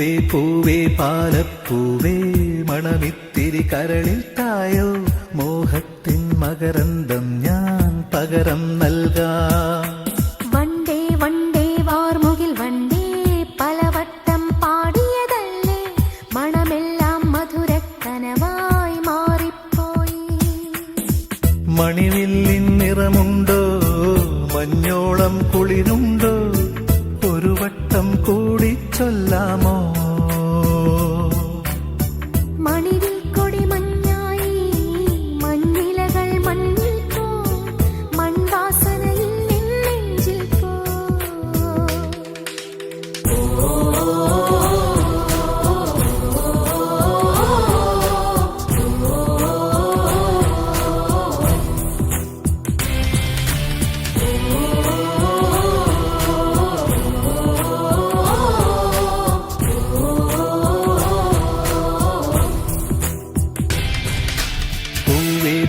പൂവേ പൂവേ പാലപ്പൂവേ മണമിത്തിരി കരളിൽ തായോ മോഹത്തിൻ മകരന്തം ഞാൻ പകരം നൽകാം. വണ്ടേ വണ്ടേ വാർമുകിൽ വണ്ടേ പലവട്ടം പാടിയതല്ലേ മണമെല്ലാം മധുരക്കനവായി മാറിപ്പോയി. മണിവില്ലിൻ നിറമുണ്ടോ മഞ്ഞോളം കുളിരുണ്ടോ ഒരു വട്ടം കൂടി ചൊല്ലാമോ. മണിവിൽ കൊടി മഞ്ഞായി മഞ്ഞിലകൾ മണ്ണിൽ പോ മൺവാസനയിൽ നെഞ്ചിൽ പോ.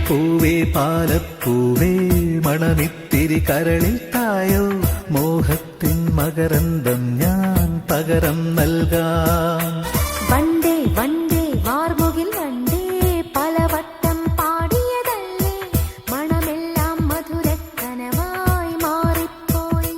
പൂവേ പാലപ്പൂവേ മണമിത്തിരി കരളിൽ തായോ മോഹത്തിൻ മകരന്തം ഞാൻ പകരം നൽകാം. വണ്ടേ വണ്ടേ വാർമുകിൽ വണ്ടേ പലവട്ടം പാടിയതല്ലേ മണമെല്ലാം മധുരക്കനവായി മാറിപ്പോയി.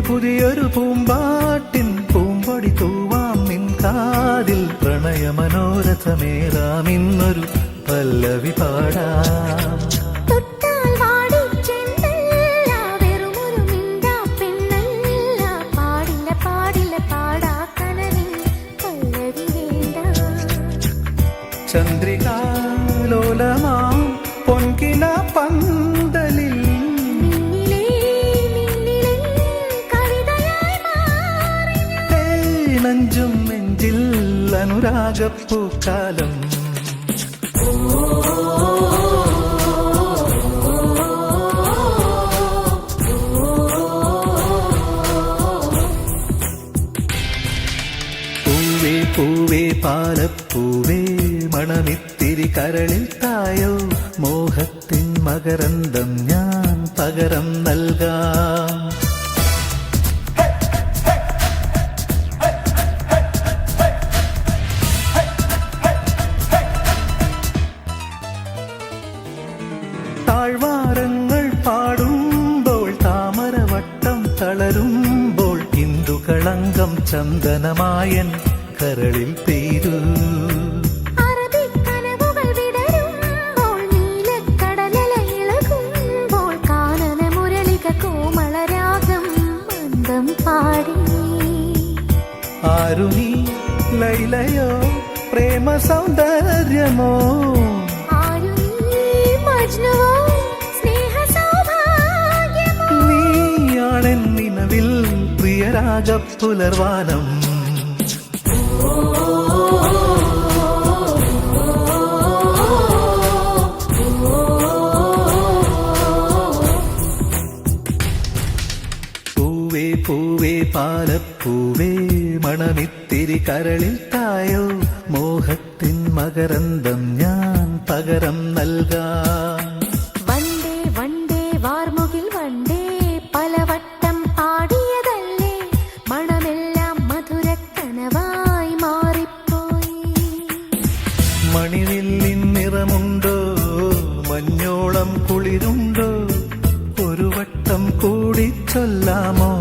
പുതിയൊരു പൂമ്പാട്ടിൻ പൂമ്പൊടി തൂവാം നിൻ കാതിൽ പ്രണയമനോരഥമേറാം ഇന്നൊരു പല്ലവി പാടാം. ചന്ദ്രികാലോലമാം പൊൻകില പന്തലിൽ നെഞ്ചും നെഞ്ചിൽ അനുരാഗപ്പൂക്കാലം. പൂവേ പൂവേ പാലപ്പൂവേ മണമിത്തിരി കരളിൽ തായോ മോഹത്തിൻ മകരന്തം ഞാൻ പകരം നൽകാം. താഴ്വാരങ്ങൾ പാടുമ്പോൾ താമരവട്ടം തളരുമ്പോൾ ഇന്ദുകളങ്കം ചന്ദനമായൻ കരളിൽ പെയ്തു. ആരു നീ ലൈലയോ പ്രേമ സൗന്ദര്യമോ നീയാണെൻ നിലവിൽ പ്രിയരാഗപ്പുലർവാനം. പൂവേ പൂവേ പാലപ്പൂവേ മണമിത്തിരി കരളിൽ തായോ മോഹത്തിൻ മകരന്തം ഞാൻ പകരം നൽകാം. വണ്ടേ വണ്ടേ വാർമുകിൽ വണ്ടേ പലവട്ടം പാടിയതല്ലേ മണമെല്ലാം മധുരക്കനവായി മാറിപ്പോയി. മണിവില്ലിൻ നിറമുണ്ടോ മഞ്ഞോളം കുളിരുണ്ടോ ഒരു വട്ടം കൂടി ചൊല്ലാമോ.